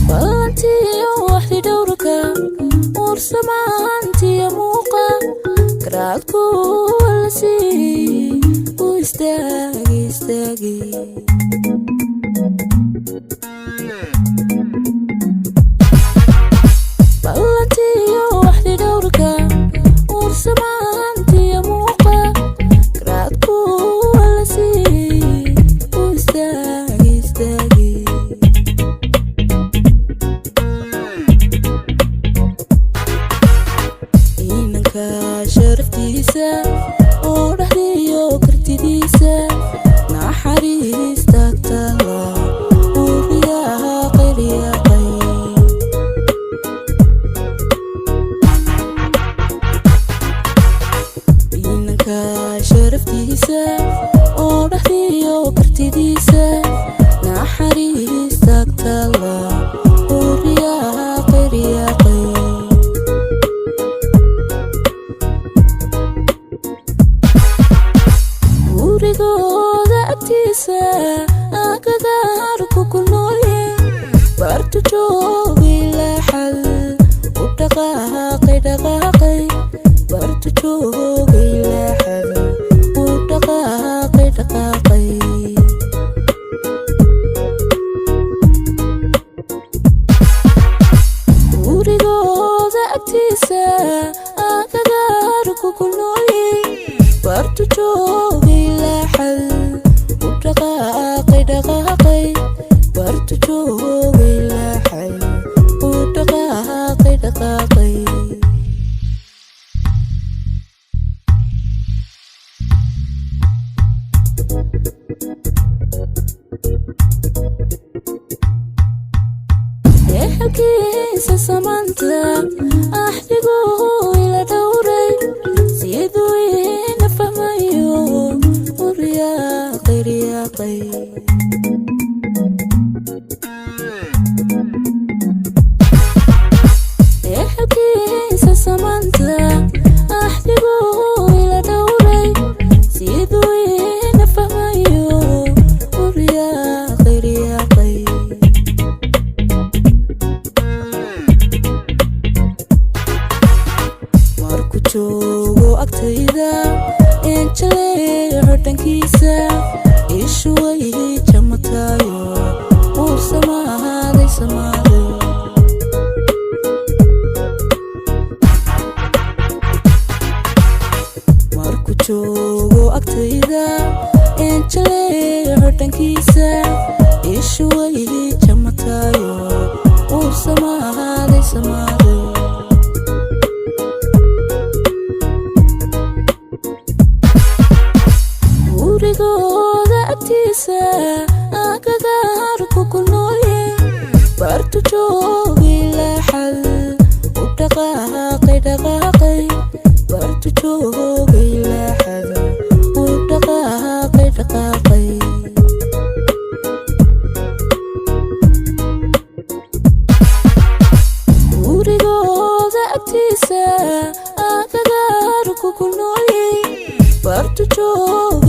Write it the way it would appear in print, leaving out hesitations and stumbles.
بانتي وحدي دورك ورسمانتي يا موقع كراكو والسي ويستاقي استاقي بانتي وحدي دورك ورسمانتي يا موقع كراكو والسي ويستاقي استاقي شرفتيسا ورحديو كرتديسا نحريستك تلا ورياقي رياقي إنك شرفتيسا ورحديو كرتديسا نحريستك تلا ورياقي رياقي gurigoda agtiisa agagaarku ku noolye bartu joogi laxal u dhaqaaqay dhaqaaqay bartu joogi laxal u dhaqaaqay dhaqaaqay gurigoda agtiisa agagaarku ku noolye bartu joogi laxal u dhaqaaqay dhaqaaqay bartu joogi laxal u dhaqaaqay dhaqaaqay ehelkiisa samaanta axdigu ila dhowray siduu ina fahmayo uriyaaqay riyaaqay ehelkiisa samaanta axdigu ila dhowray siduu ina fahmayo uriyaaqay riyaaqay marku joogo agtayda enjaleeco dhankiisa ishu way jamatayo uu samaaday samaado marku joogo agtayda enjaleeco dhankiisa ishu way jamatayo uu samaaday samaado gurigoda agtiisa agagaarku ku noolye bartu joogi laxal u dhaqaaqay dhaqaaqay bartu joogi laxal u dhaqaaqay dhaqaaqay gurigoda agtiisa agagaarku ku noolye bartu joogi